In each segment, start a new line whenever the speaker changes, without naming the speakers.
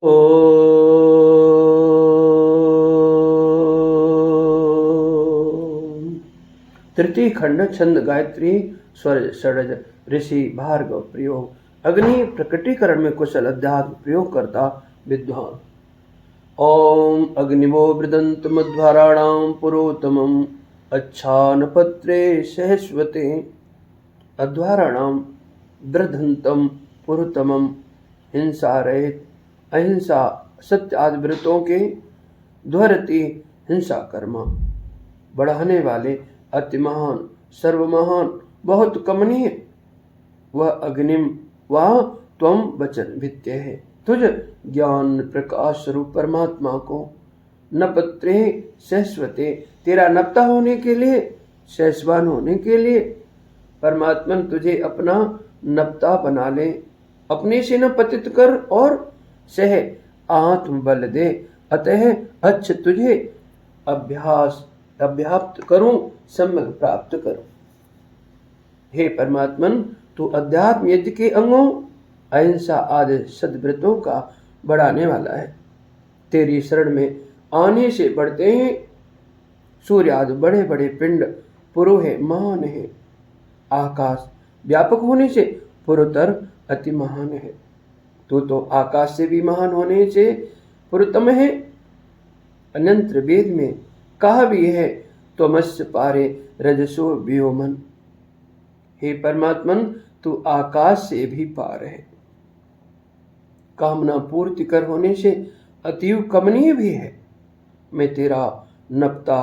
ओम। तृतीय खंड छंद गायत्री स्वर षडज ऋषि भार्गव प्रयोग। अग्नि प्रकटीकरण में कुशल अध्यात्म प्रयोग करता विद्वान। ओम अग्निवो वृदंत मध्वाराणां पुरोतमम् अच्छानपत्रे सहस्वते अध्वाराणां वृद्धंतम पुरुतमम हिंसा रहित अहिंसा सत्य आदि व्रतों के ध्वरति हिंसा कर्मा बढ़ाने वाले अति महान सर्वमहान बहुत कमनीय वह अग्निम वह त्वम वचन भित्य है। तुझ ज्ञान प्रकाश स्वरूप परमात्मा को नपत्रे सहस्वते तेरा नपता होने के लिए सहस्वान होने के लिए परमात्मन तुझे अपना नपता बना ले, अपने से न पतित कर और सह आत्म बल दे। अतः अच्छ तुझे अभ्याप्त करूं सम्यक प्राप्त करूं। हे परमात्मन तू अध्यात्म यज्ञ के अंगों अहिंसा आदि सद्व्रतों का बढ़ाने वाला है। तेरी शरण में आने से बढ़ते हैं सूर्य आदि बड़े बड़े पिंड पुरु है महान है। आकाश व्यापक होने से पुरुतर अति महान है। तू तो आकाश से भी महान होने से पुरुतम है। अनंतर वेद में कहा भी है त्वमस्य पारे रजसो व्योमन। हे परमात्मन तू आकाश से भी पार है। कामना पूर्ति कर होने से अतीव कमनीय भी है। मैं तेरा नपता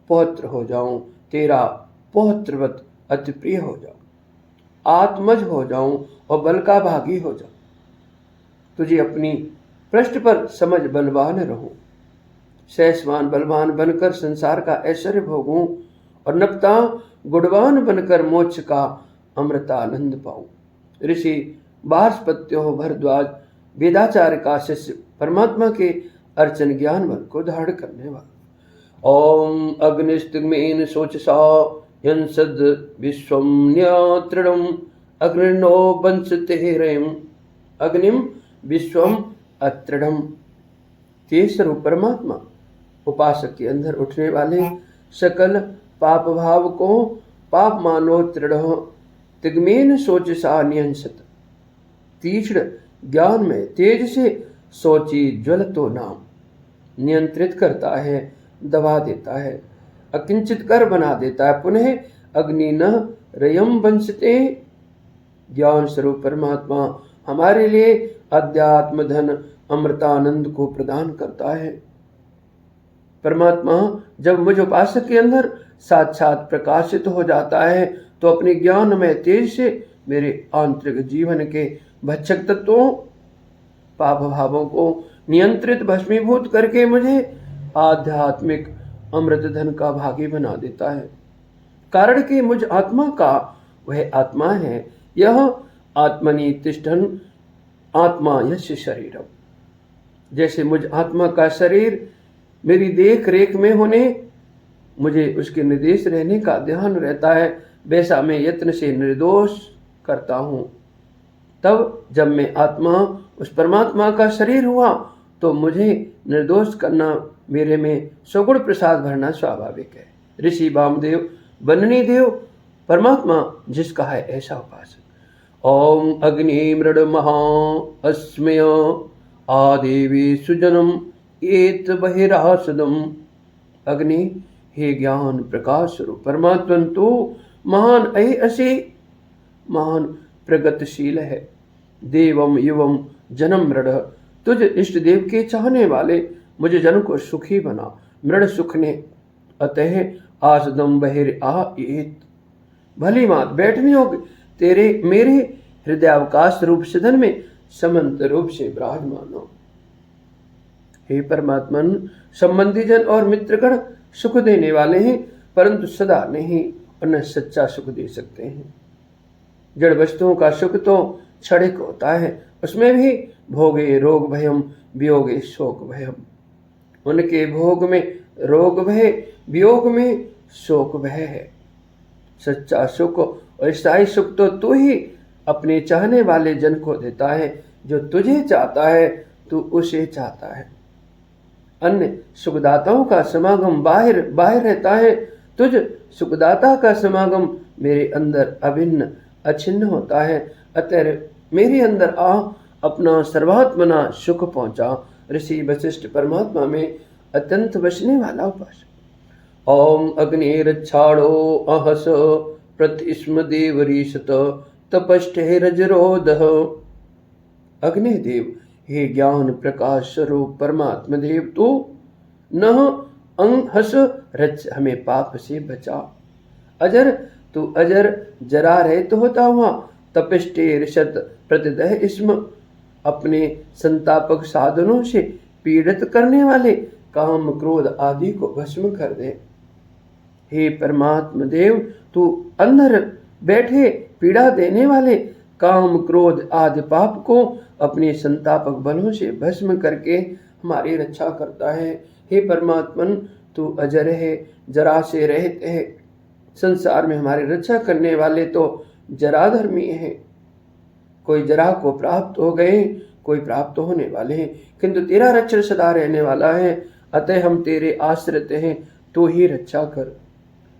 पौत्र हो जाऊं, तेरा पौत्रवत अति प्रिय हो जाऊं, आत्मज हो जाऊं और बल का भागी हो जाऊं। तुझे अपनी पृष्ठ पर समझ बलवान रहूं, सहस्वान बलवान बनकर संसार का ऐश्वर्य भोगूं और नपता गुणवान बनकर मोक्ष का अमृतानंद पाऊं। ऋषि बार्हस्पत्यो भरद्वाज वेदाचार्य का शिष्य परमात्मा के अर्चन ज्ञान बल को धारण करने वाला। ओम अग्निस्तिग्मेन शोचसा यंसद विश्वम न्यात्रणम अग्निर्नो वंशते हृम अग्निम विश्वम अत्रणम। तेज स्वरूप परमात्मा उपासक के अंदर उठने वाले सकल पाप भाव को पाप मानो तृढ़ तिग्मेन सोचसा नियंसत। तीक्ष्ण ज्ञान में तेज से सोची ज्वलतो नाम नियंत्रित करता है, दबा देता है, अकिंचित कर बना देता है। पुनः अग्नि न रयम वंशते। ज्ञान स्वरूप परमात्मा हमारे लिए अध्यात्म धन अमृतानंद को प्रदान करता है। परमात्मा जब मुझ उपासक के अंदर साक्षात प्रकाशित हो जाता है तो अपने ज्ञान में तेज से मेरे आंतरिक जीवन के भक्षक तत्वों पाप भावों को नियंत्रित भस्मीभूत करके मुझे आध्यात्मिक अमृत धन का भागी बना देता है। कारण कि मुझ आत्मा का वह आत्मा है। यह आत्मनि तिष्ठन आत्मा यस्य शरीरम। जैसे मुझ आत्मा का शरीर मेरी देख रेख में होने मुझे उसके निर्देश रहने का ध्यान रहता है, वैसा मैं यत्न से निर्दोष करता हूँ। तब जब मैं आत्मा उस परमात्मा का शरीर हुआ तो मुझे निर्दोष करना मेरे में सगुण प्रसाद भरना स्वाभाविक है। ऋषि वामदेव बननी देव परमात्मा जिसका है ऐसा उपासक। ओम अग्नि मृड महा अस्मय आदेवी सुजनम एत बहिरासदम। अग्नि हे ज्ञान प्रकाश स्वरूप परमात्मन तू महान अहि असि महान प्रगतिशील है। देवम युवम जन्म मृड। तुझ इष्ट देव के चाहने वाले मुझे जन को सुखी बना मृड सुख ने। अतः आसदम बहिर आ एत। भली मात बैठने होगी तेरे मेरे हृदयावकाश रूप सदन में समंत रूप से विराजमान हो। हे परमात्मन संबंधी जन और मित्रगण सुख देने वाले हैं परंतु सदा नहीं और न सच्चा सुख दे सकते हैं। जड़ वस्तुओं का सुख तो क्षणिक होता है, उसमें भी भोगे रोग भयम वियोगे शोक भयम। उनके भोग में रोग भय वियोग में शोक भय है। सच्चा सुख और स्थायी सुख तो तू ही अपने चाहने वाले जन को देता है। जो तुझे चाहता है तू उसे चाहता है। अन्य सुखदाताओं का समागम बाहर बाहर रहता है, तुझ सुखदाता का समागम मेरे अंदर अभिन्न अछिन्न होता है। अतः मेरे अंदर आ, अपना सर्वात्मना सुख पहुंचा। ऋषि वशिष्ठ परमात्मा में अत्यंत बसने वाला उपासक। ओम अग्निरक्षाणो अहस प्रतिस्म देवरीशत तपष्टे रजरोदह। अग्निदेव, हे ज्ञान प्रकाश स्वरूप परमात्मा देव, तू न अंग हस रच हमें पाप से बचा। अजर, तू अजर जरा रहित होता हुआ तपिष्टेर शत प्रतिदह इसम, अपने संतापक साधनों से पीड़ित करने वाले काम क्रोध आदि को भस्म कर दे। हे परमात्मा देव, तू अंदर बैठे पीड़ा देने वाले काम क्रोध आदि पाप को अपने संतापक बलों से भस्म करके हमारी रक्षा करता है। हे परमात्मन, तू अजर है, जरा से रहित है। संसार में हमारी रक्षा करने वाले तो जराधर्मी हैं। कोई जरा को प्राप्त हो गए, कोई प्राप्त होने वाले हैं, किंतु तेरा रक्षण सदा रहने वाला है। अतः हम तेरे आश्रित हैं, तू ही रक्षा कर।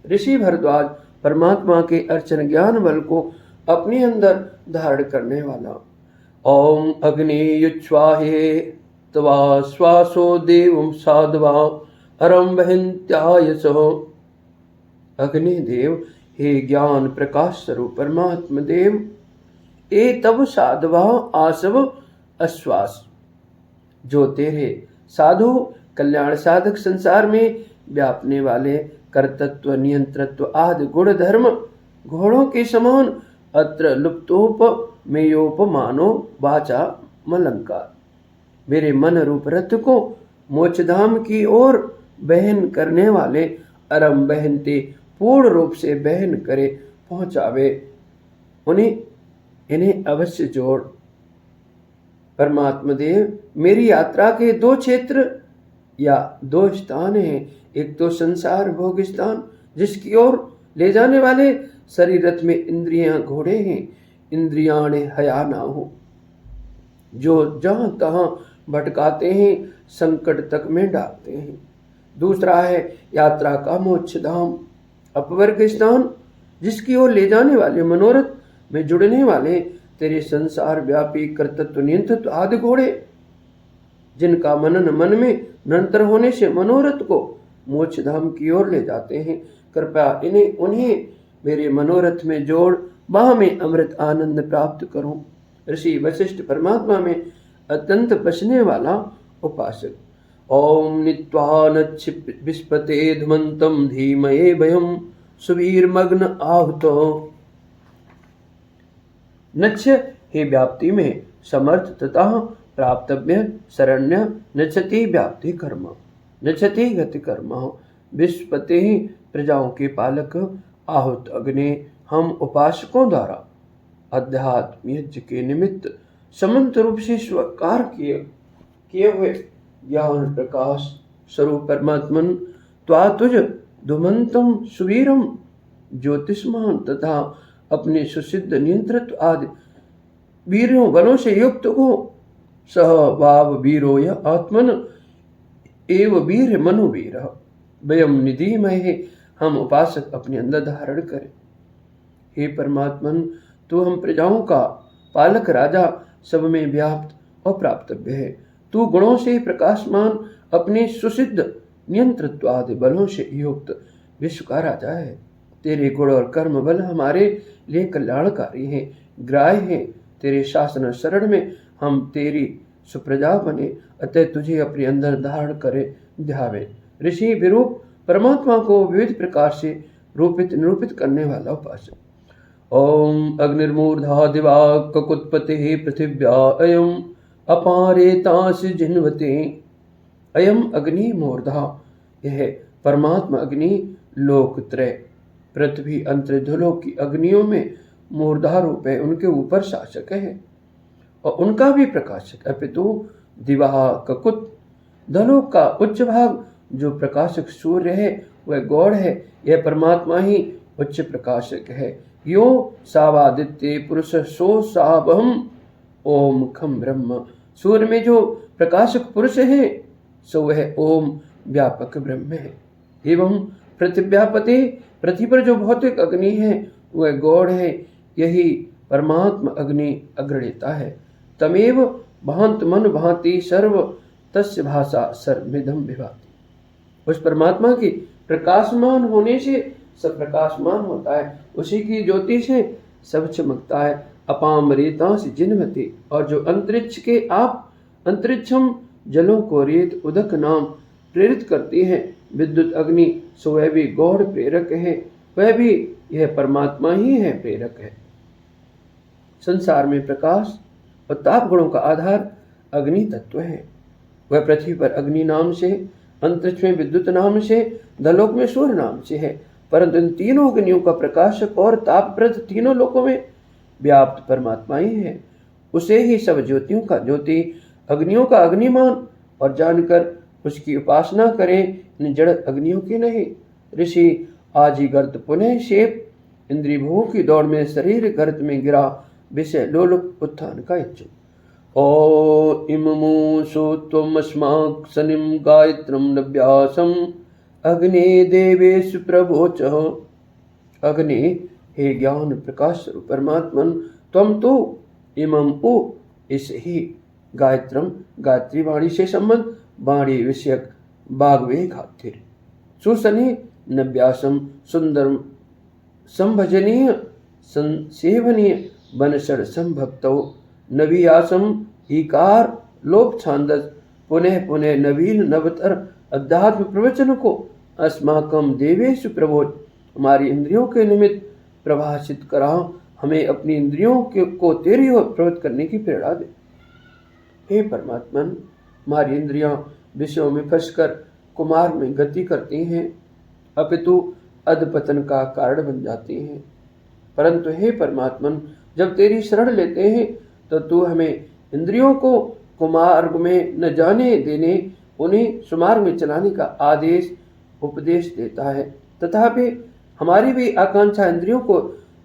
ऋषि भरद्वाज परमात्मा के अर्चन ज्ञान बल को अपने अंदर धारण करने वाला। ओम अग्नि युच्छ्वाहे तवा श्वासो देवं साधवा हरम बहिन्त्यायसो। अग्निदेव, हे ज्ञान प्रकाश स्वरूप परमात्मा देव, ए तब साधवा आसव अश्वास, जो तेरे साधु कल्याण साधक संसार में व्यापने वाले कर्तृत्व नियंत्रत्व आदि गुण धर्म घोड़ों के समान अत्र लुप्तोप मेयोपमानो वाचा मलंकार, मेरे मन रूप रथ को मोक्षधाम की ओर बहन करने वाले अरम बहनते पूर्ण रूप से बहन करे पहुंचावे, इन्हें अवश्य जोड़। परमात्मा देव, मेरी यात्रा के दो क्षेत्र या दो स्थान हैं। एक तो संसार भोग स्थान, जिसकी ओर ले जाने वाले शरीर रथ में इंद्रियां घोड़े हैं, इंद्रियाणे हया ना हो, जो जहां तहां भटकाते हैं, संकट तक में डालते हैं। दूसरा है यात्रा का मोक्ष धाम, अपवर्ग स्थान, जिसकी ओर ले जाने वाले मनोरथ में जुड़ने वाले तेरे संसार व्यापी कर्तृत्व नियंत्रित्व आदि घोड़े, जिनका मनन मन में निरंतर होने से मनोरथ को मोक्ष धाम की ओर ले जाते हैं। कृपया उन्हें मेरे मनोरथ में जोड़, वहां में अमृत आनंद प्राप्त करूं। ऋषि वशिष्ठ परमात्मा में अत्यंत बसने वाला उपासक। ओम नित्वानच्छि विस्पते धुमंतम धीमये भयम सुवीरमग्न आहुतो। नच्छ, हे व्याप्ति में समर्थ तथा प्राप्तव्य शरण्य, नच्छति व्याप्ति कर्म, नच्छति गति कर्म, विस्पते प्रजाओं के पालक आहुत अग्नि, हम उपासकों द्वारा अध्यात्म यज्ञ के निमित्त समन्त रूप से स्वीकार किए हुए ज्ञान प्रकाश स्वरूप परमात्मन, त्वा तुझ धुमंतम सुवीरम ज्योतिष्मान तथा अपने सुसिद्ध नियंत्रित्व आदि वीरों बलों से युक्त हो। सह वाव वीरो य आत्मन एव वीर मनुवीर वयम निधि महे, हम उपासक अपने अंदर धारण करें। हे परमात्मन, तू हम प्रजाओं का पालक राजा, सब में व्याप्त और प्राप्तव्य है। तू गुणों से प्रकाशमान, अपने सुसिद्ध नियंत्रित्व आदि बलों से युक्त विश्व का राजा है। तेरे गुण और कर्म बल हमारे लिए कल्याणकारी हैं, ग्राह्य हैं। तेरे शासन शरण में हम तेरी सुप्रजा बने, अतः तुझे अपने अंदर धारण करे ध्यावे। ऋषि विरूप परमात्मा को विविध प्रकार से रूपित निरूपित करने वाला उपासक। ओम अग्निर्मूर्धा दिवा ककुत्पते पृथिव्या अयम अपारेतास जिन्वते। अयम अग्नि मूर्धा, यह परमात्मा अग्नि लोकत्रय पृथ्वी अंतर्धलोक की अग्नियों में मूर्धा रूप है, उनके ऊपर शासक है और उनका भी प्रकाशक। अपितु दिवा ककुत, धलोक का उच्च भाग जो प्रकाशक सूर्य है वह गौड़ है, यह परमात्मा ही उच्च प्रकाशक है। यो सावादित्य पुरुष सो सावहम ओम खम ब्रह्म। सूर्य में जो प्रकाशक पुरुष है, सो वह ओम व्यापक ब्रह्म है। एवं पृथिव्यापति, पृथ्वी पर जो भौतिक अग्नि है वह गौड़ है, यही परमात्मा अग्नि अग्रणीता है। तमेव भांत मन भांति सर्व तस्य भाषा सर्वमिदं विभाति। उस परमात्मा की प्रकाशमान होने से सब प्रकाशमान होता है, उसी की ज्योति से सब चमकता है। अपाम रेता से जिन्मति, और जो अंतरिक्ष के आप अंतरिक्षम जलों को रेत उदक नाम प्रेरित करती है। विद्युत अग्नि, सो वह भी गौड़ प्रेरक है, वह भी यह परमात्मा ही है, प्रेरक है। संसार में प्रकाश और ताप गुणों का आधार अग्नि तत्व है। वह पृथ्वी पर अग्नि नाम से, अंतरिक्ष में विद्युत नाम से, धलोक में सूर्य नाम से है। परंतु इन तीनों अग्नियों का प्रकाशक और तापप्रद तीनों लोकों में व्याप्त परमात्मा ही है। उसे ही सब ज्योतियों का ज्योति, अग्नियों का अग्निमान और जानकर उसकी उपासना करें, इन जड़ अग्नियों की नहीं। ऋषि आज ही गर्त पुनः शेप, इंद्रिय भोग की दौड़ में शरीर गर्त में गिरा, विषय लोलुप उत्थान का इच्छुक। ओ इममु सोत्वमस्माक सनिम गायत्रम नव्यासम अग्नि देवेषु प्रभोच। अग्नि, हे ज्ञान प्रकाश स्वरूप परमात्मन, त्वम तो इमम उ, इस ही गायत्रम, गायत्री वाणी से संबंध, वाणी विषयक बागवे खातिर, सुसनी नव्यासम, सुंदर संभजनीय संसेवनीय बनषड संभक्तो, नवीयासम ईकार लोक छांदस, पुनः पुनः नवीन नवतर अध्यात्म प्रवचन को अस्माकम देवेषु प्रबोध, हमारी इंद्रियों के निमित्त प्रभाषित करा, हमें अपनी इंद्रियों को तेरी ओर प्रवृत्त करने की प्रेरणा दे। हे परमात्मन, हमारी इंद्रियां विषयों में फंसकर कुमार में गति करती हैं, अपितु अधपतन का कारण बन जाती हैं। परंतु हे परमात्मन, जब तेरी शरण लेते हैं तो तू हमें इंद्रियों को कुमार्ग में न जाने देने, उन्हें सुमार्ग में चलाने का आदेश उपदेश देता है। तथापि हमारी भी आकांक्षा इंद्रियों को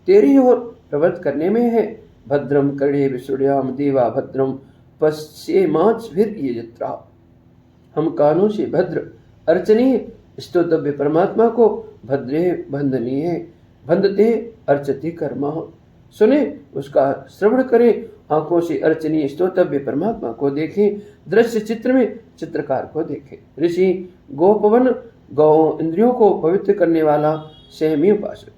तेरी ओर प्रवृत्त करने में है। भद्रम कर्णे विसुड्याम देवा भद्रम पश्येमाच फिर ये जत्रा। हम कानों से भद्र अर्चनीय स्तोतव्य परमात्मा को भद्रे वंदनीय वंदते अर्चति कर्मा, सुने उसका श्रवण करें, आंखों से अर्चनीय स्तोतव्य परमात्मा को देखें, दृश्य चित्र में चित्रकार को देखें। ऋषि गोपवन, गौ इंद्रियों को पवित्र करने वाला सहमी उपासक।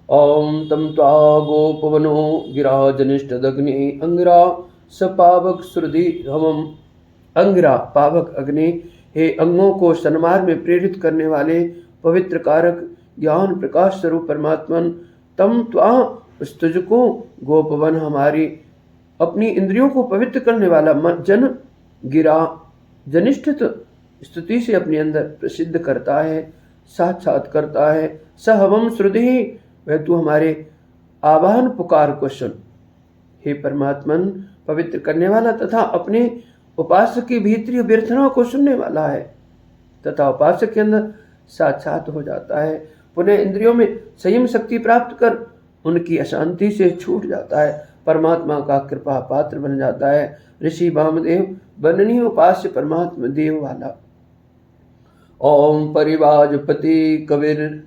ओम तम त्वा गोपवनो गिरा जनिष्ठ दग्नि अंगिरा सपावक श्रुधि हमम। अंगिरा पावक अग्नि, हे अंगों को सन्मार्ग में प्रेरित करने वाले पवित्र कारक ज्ञान प्रकाश स्वरूप परमात्मन, तम त्वा उस तुझको गोपवन, हमारी अपनी इंद्रियों को पवित्र करने वाला मन जन गिरा जनिष्ठित स्तुति से अपने अंदर प्रसिद्ध करता है, साक्षात करता है। सहवम श्रुति, वह तू हमारे आवाहन पुकार को सुन। हे परमात्मन, पवित्र करने वाला तथा अपने उपासक की भीतरी व्यर्थनाओं को सुनने वाला है तथा उपासक के अंदर साक्षात हो जाता है। पुनः इंद्रियों में संयम शक्ति प्राप्त कर उनकी अशांति से छूट जाता है, परमात्मा का कृपा पात्र बन जाता है। ऋषि वामदेव वर्णनीय उपास्य परमात्मा देव वाला। ओम परिवाजपति कविर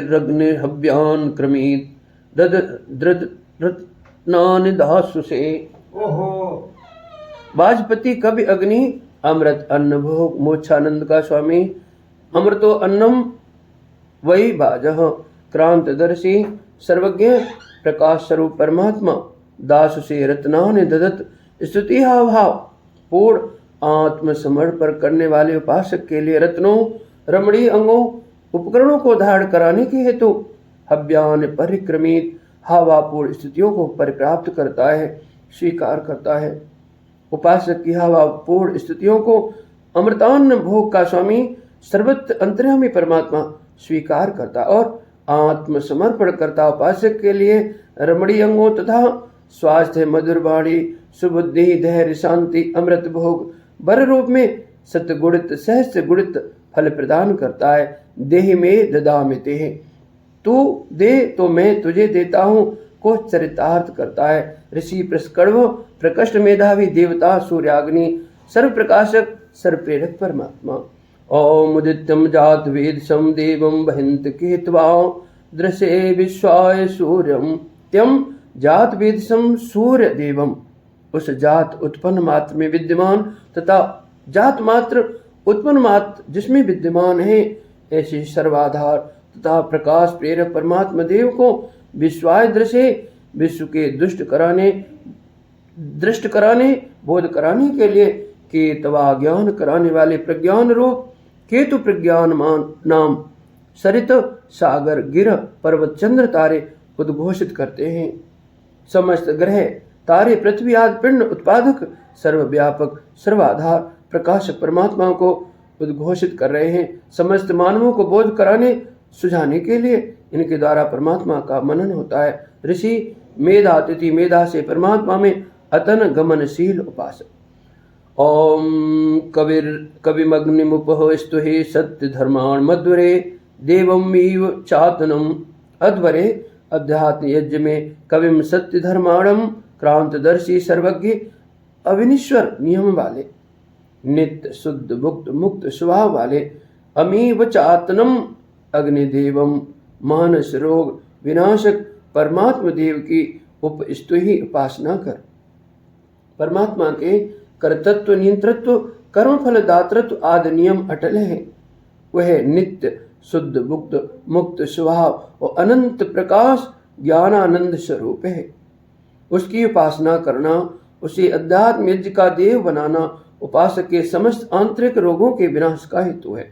रग्नि हव्यान क्रमीत दृद रत्नानि दासु से। वाजपति कवि अग्नि, अमृत अन्न भोग मोक्षानंद का स्वामी। अमृतो अन्नम वही बाजह, क्रांतदर्शी सर्वज्ञ प्रकाश स्वरूप परमात्मा, दास से रत्नानि ददत। स्तुति हाव भाव पूर्ण आत्मसमर्पण करने वाले उपासक के लिए रत्नों रमणीय अंगों उपकरणों को धारण कराने के हेतु हव्यान परिक्रमित हावापूर्ण स्थितियों को परिप्राप्त करता है, स्वीकार करता है। उपासक की हावापूर्ण स्थितियों को अमृतान्न भोग का स्वामी सर्वत्र अंतर्यामी परमात्मा स्वीकार करता और आत्मसमर्पण करता। उपासक के लिए रमणीय अंगों तथा स्वास्थ्य, मधुर वाणी, सुबुद्धि, धैर्य, शांति, अमृत भोग वर रूप में सतगुणित सहस्त्र गुणित फल प्रदान करता है। देहि में ददामिते, तू दे तो मैं तुझे देता हूँ को चरितार्थ करता है। ऋषि प्रस्कड़व प्रकष्ट मेधावी देवता सूर्याग्नि सर्व प्रकाशक सर्व प्रेरक परमात्मा। ओम उदित्यम जात वेदसम देवम बहिंत केतवा दृशे विश्वाय सूर्यम त्यम जात वेदसम सूर्य देवम। उस जात उत्पन्न मात्र में विद्यमान तथा जात मात्र उत्पन्न मात्र जिसमें विद्यमान है, ऐसे सर्वाधार तथा प्रकाश प्रेरक परमात्मा देव को विश्वाय दृशे विश्व के दृष्ट कराने बोध कराने के लिए केतवा ज्ञान कराने वाले प्रज्ञान रूप केतु प्रज्ञानमान नाम सरित सागर गिर पर्वत चंद्र तारे उद्घोषित करते हैं। समस्त ग्रह तारे पृथ्वी आदि पिंड उत्पादक सर्वव्यापक सर्वाधार प्रकाशक परमात्मा को उद्घोषित कर रहे हैं। समस्त मानवों को बोध कराने सुझाने के लिए इनके द्वारा परमात्मा का मनन होता है। ऋषि मेधा तिथि मेधा से परमात्मा में अतन गमनशील उपासक। ओम कविमग्निमुपह स्तुहे सत्य धर्माण मध्वरे देवम ईव चातनम अध्वरे। अध्यात्म यज्ञ में कविम सत्य धर्माणम क्रांतदर्शी सर्वज्ञ अविनिश्वर नियम वाले नित्य शुद्ध मुक्त स्वभाव वाले अमीव चातनम अग्निदेवम मानस रोग विनाशक परमात्मा देव की उपस्तुहि उपासना कर। परमात्मा के कर्तृत्व नियंतृत्व कर्मफल दातृत्व आदि नियम अटल है। वह नित्य शुद्ध मुक्त स्वभाव और अनंत प्रकाश ज्ञानानंद स्वरूप है। उसकी उपासना करना, उसे अध्यात्म यज्ञ का देव बनाना उपासक के समस्त आंतरिक रोगों के विनाश का हेतु है।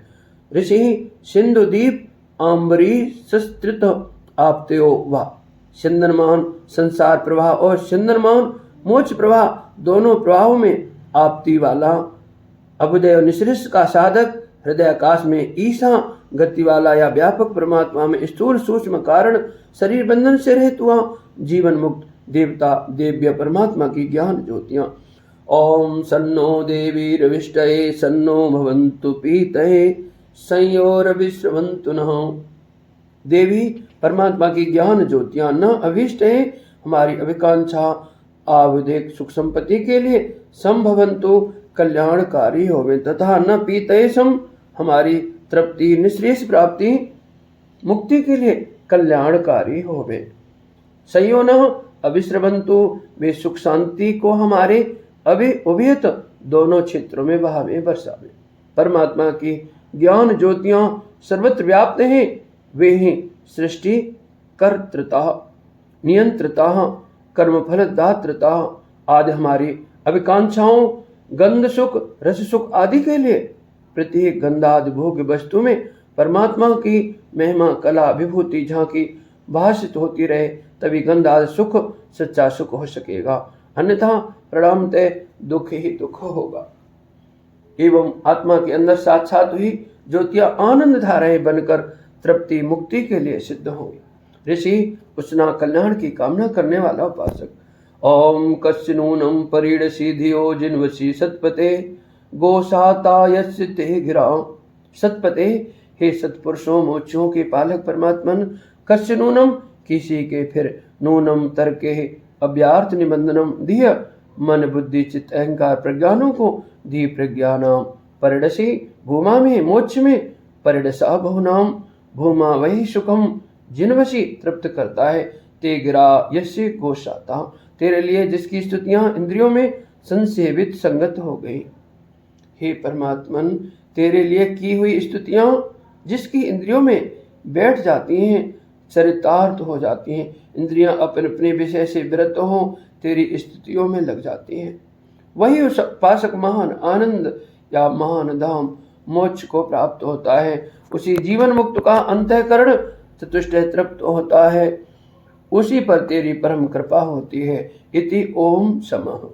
ऋषि सिंधुदीप आम्बरी सस्त्रित आपत्यो वा। चंद्रमान संसार प्रवाह और चंद्रमान मोक्ष प्रवाह दोनों प्रवाहों में आपत्ति वाला अभुदय और निश्रिष्ट का साधक हृदय आकाश में ईसा गति वाला या व्यापक परमात्मा में स्थूल सूक्ष्म कारण शरीर बंधन से रहित हुआ जीवन मुक्त देवता देव्य परमात्मा की ज्ञान ज्योतियां। ओम सन्नो देवी रविष्टये सन्नो भवन्तु पीतये संयोर विश्रवन्तु नः। देवी परमात्मा की ज्ञान ज्योतियां न अभिष्ट है हमारी अभिकांक्षा आवधिक सुख संपत्ति के लिए संभवन्तु कल्याणकारी होवे तथा न पीतये सम हमारी तृप्ति निश्रेष प्राप्ति मुक्ति के लिए कल्याणकारी होवे। संयोन अविश्रवन्तु वे सुख शांति को हमारे उभयत दोनों क्षेत्रों में बहावे बरसावे। परमात्मा की ज्ञान ज्योतियां सर्वत्र व्याप्त हैं। वे ही सृष्टि कर्तृता नियंत्रता कर्मफल दातृता आदि हमारी अभिकांक्षाओं गंध सुख रस सुख आदि के लिए प्रत्येक गंधादि भोग वस्तु में परमात्मा की महिमा कला विभूति झांकी भाषित होती रहे, तभी गंधादि सुख सच्चा सुख हो सकेगा, अन्यथा प्रणामतः दुख ही दुख होगा। एवं आत्मा के अंदर साक्षात हुई ज्योतियां आनंद धाराएं बनकर तृप्ति मुक्ति के लिए सिद्ध होंगी। ऋषि उष्णा कल्याण की कामना करने वाला उपासक। ओम कश्चिनूनम परीडसी धियो जिन्वसी सत्पते गोसाता यस्य ते गिरा। सत्पते हे सत्पुरुषों मोक्षों के पालक परमात्मन, कश्चिनूनम किसी के, फिर नूनम तर्के अव्यार्थ निबंधनम धिय मन बुद्धि चित्त अहंकार प्रज्ञानों को धी प्रज्ञानाम परिडसी भूमा में मोक्ष में परिडसा बहुनाम भूमा वही सुखम जिनवशी तृप्त करता है ते गिरा यस्य गोसाता। तेरे लिए जिसकी स्तुतियां इंद्रियों में संसेवित संगत हो गई। हे परमात्मन, तेरे लिए की हुई स्तुतियां जिसकी इंद्रियों में बैठ जाती हैं चरितार्थ हो जाती हैं, इंद्रियां अपने अपने विषय से विरत हो तेरी स्तुतियों में लग जाती हैं, वही उस उपासक महान आनंद या महान धाम मोक्ष को प्राप्त होता है। उसी जीवन मुक्त का अंतःकरण चतुष्ट तृप्त होता है, उसी पर तेरी परम कृपा होती है। इति ओम समः।